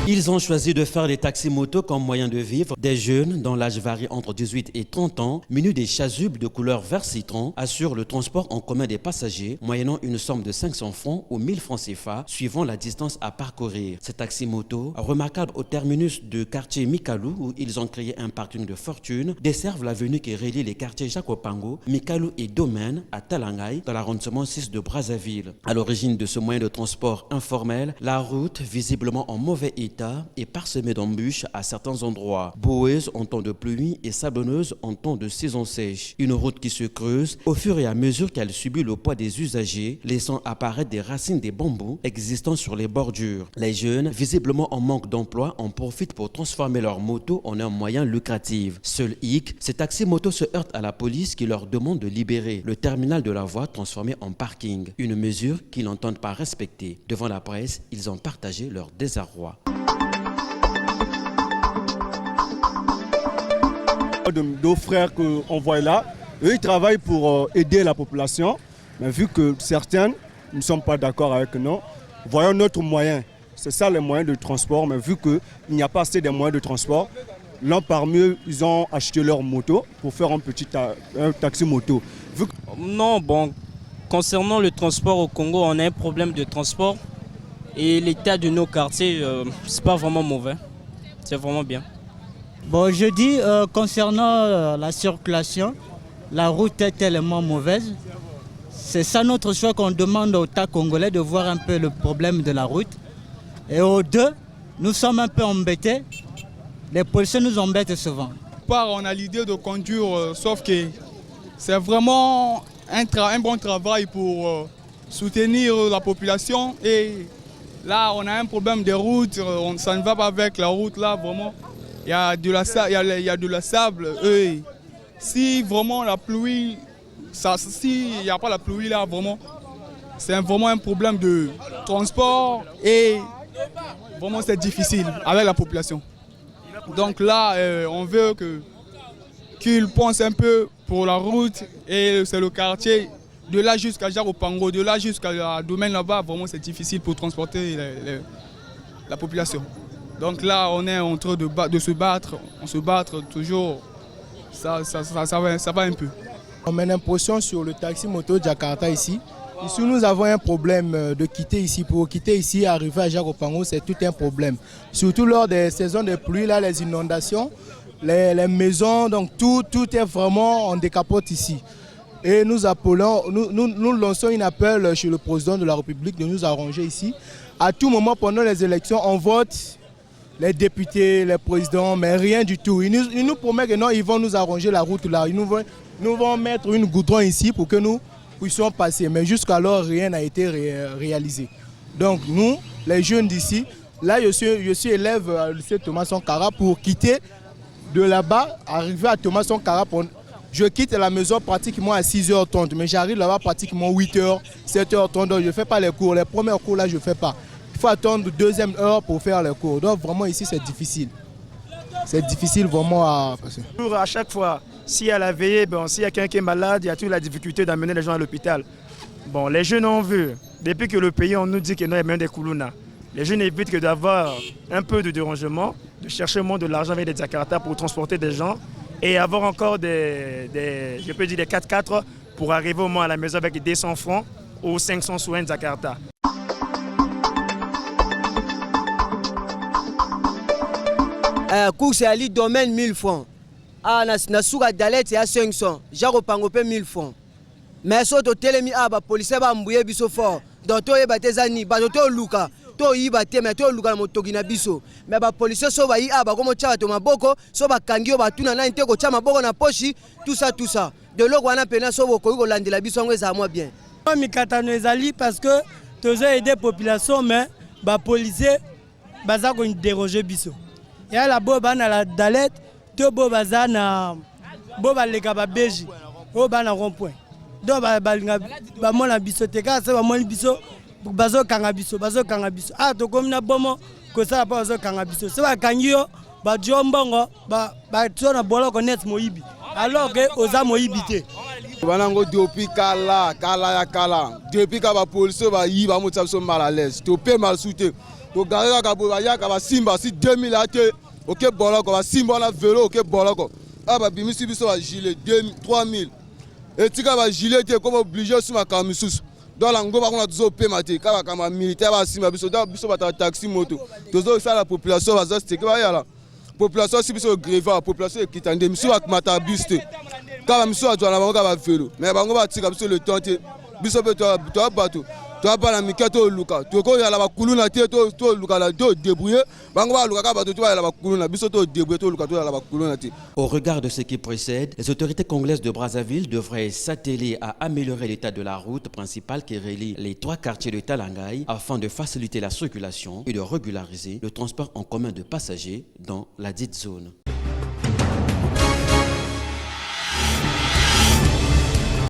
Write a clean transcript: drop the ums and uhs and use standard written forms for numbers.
Ils ont choisi de faire les taxis-motos comme moyen de vivre. Des jeunes, dont l'âge varie entre 18 et 30 ans, munis des chasubles de couleur vert citron, assurent le transport en commun des passagers, moyennant une somme de 500 francs ou 1000 francs CFA, suivant la distance à parcourir. Ces taxis-motos, remarquables au terminus de quartier Mikalou, où ils ont créé un parking de fortune, desservent l'avenue qui relie les quartiers Jacopango, Mikalou et Domaine à Talangay, dans l'arrondissement 6 de Brazzaville. À l'origine de ce moyen de transport informel, la route, visiblement en mauvais état, est parsemée d'embûches à certains endroits, boueuses en temps de pluie et sablonneuses en temps de saison sèche. Une route qui se creuse au fur et à mesure qu'elle subit le poids des usagers, laissant apparaître des racines des bambous existant sur les bordures. Les jeunes, visiblement en manque d'emploi, en profitent pour transformer leur moto en un moyen lucratif. Seul hic, ces taxis-motos se heurtent à la police qui leur demande de libérer le terminal de la voie transformé en parking. Une mesure qu'ils n'entendent pas respecter. Devant la presse, ils ont partagé leur désarroi. Deux frères qu'on voit là, eux ils travaillent pour aider la population, mais vu que certains ne sont pas d'accord avec nous, voyons notre moyen. C'est ça les moyens de transport, mais vu qu'il n'y a pas assez de moyens de transport, l'un parmi eux, ils ont acheté leur moto pour faire un taxi-moto. Non, bon, concernant le transport au Congo, on a un problème de transport et l'état de nos quartiers, c'est pas vraiment mauvais, c'est vraiment bien. Bon, je dis concernant la circulation, la route est tellement mauvaise. C'est ça notre choix qu'on demande aux tas congolais de voir un peu le problème de la route. Et aux deux, nous sommes un peu embêtés. Les policiers nous embêtent souvent. On a l'idée de conduire, sauf que c'est vraiment un bon travail pour soutenir la population. Et là, on a un problème de route, ça ne va pas avec la route là, vraiment. Il y a de la sable. Et si vraiment la pluie, s'il n'y a pas la pluie là, vraiment, c'est vraiment un problème de transport et vraiment c'est difficile avec la population. Donc là, on veut qu'ils pensent un peu pour la route et c'est le quartier. De là jusqu'à Jacopango, de là jusqu'à Domaine là-bas, vraiment c'est difficile pour transporter la population. Donc là, on est en train de se battre, on se bat toujours, ça va un peu. On met l'impression sur le taxi-moto Jakarta ici. Ici, nous avons un problème de quitter ici. Pour quitter ici, arriver à Jacopango, c'est tout un problème. Surtout lors des saisons de pluie, là, les inondations, les maisons, donc tout est vraiment en décapote ici. Et nous appelons, nous lançons un appel chez le président de la République de nous arranger ici. À tout moment, pendant les élections, on vote les députés, les présidents, mais rien du tout. Ils nous promettent que non, ils vont nous arranger la route là. Ils nous vont mettre une goudron ici pour que nous puissions passer. Mais jusqu'alors, rien n'a été réalisé. Donc nous, les jeunes d'ici, là je suis élève au lycée Thomas Sankara pour quitter de là-bas, arriver à Thomas Sankara. Je quitte la maison pratiquement à 6h30, mais j'arrive là-bas pratiquement 8h, 7h30. Donc je ne fais pas les cours. Les premiers cours là, je ne fais pas. Il faut attendre deuxième heure pour faire les cours. Donc vraiment ici c'est difficile. C'est difficile vraiment à passer. À chaque fois, s'il y a la veillée, s'il y a quelqu'un qui est malade, il y a toute la difficulté d'amener les gens à l'hôpital. Bon, les jeunes ont vu, depuis que le pays on nous dit qu'il y a même des Koulouna, les jeunes évitent que d'avoir un peu de dérangement, de chercher moins de l'argent avec des Jakarta pour transporter des gens et avoir encore des 4x4 pour arriver au moins à la maison avec 200 francs ou 500 sous un Jakarta. Course à l'île domaine 1000 francs. Na souka dalette à 500. Jacopango 1000 francs. Mais so to telemi ba police ba mbouye biso fort. Donc to yeba tezani ba to luka. To yiba te mais to luka motogi na biso. Mais ba police so ba ba komo tchaka to maboko, so ba kangio ba tuna na nteko tcha maboko na pochi, tout ça. De loko wana pena so boko ko landela biso ngo za moi bien. Mikatano ezali parce que tozo aider population mais ba police baza ko déroger biso. Ya la boba na la dalette, to boba za na boba leka ba beji, o ba na rond-point. Do ba balinga ba mona biso te ka se ba mona biso bazo kanga biso. Ah to comme na bomo ko ça pas bazo kanga biso. Se ba kangio ba jombongo ba tsona boloko net moyibi. Alors que oza moyibi te. Banango depuis kala depuis ka ba police ba yi ba motsa so mal à l'aise. To pe mal souté. togare kaka boye bayaka basimba si 2000 ate oke boloko basimba na vélo oke boloko a babimisi biso bagilet 3000 etika bagilet te ko obligé sur makambo misusu donc lango bakona tozopema te kaka bakamba militaire basimba biso donc biso bata taxi moto tozosala population bazosteke bayala population si biso greva population ekitande miso bakumata bus te kaka miso bazwana bango kaka bavélo mais bango batika biso le temps te biso mpe toya bato toya bana mike toluka tokoyala bakuluna te tolukala todébrouille bango baluka kaka bato tobayala bakuluna biso todébrouille toluka toyala bakuluna te. Au regard de ce qui précède, les autorités congolaises de Brazzaville devraient s'atteler à améliorer l'état de la route principale qui relie les 3 quartiers de Talangaï afin de faciliter la circulation et de régulariser le transport en commun de passagers dans la dite zone.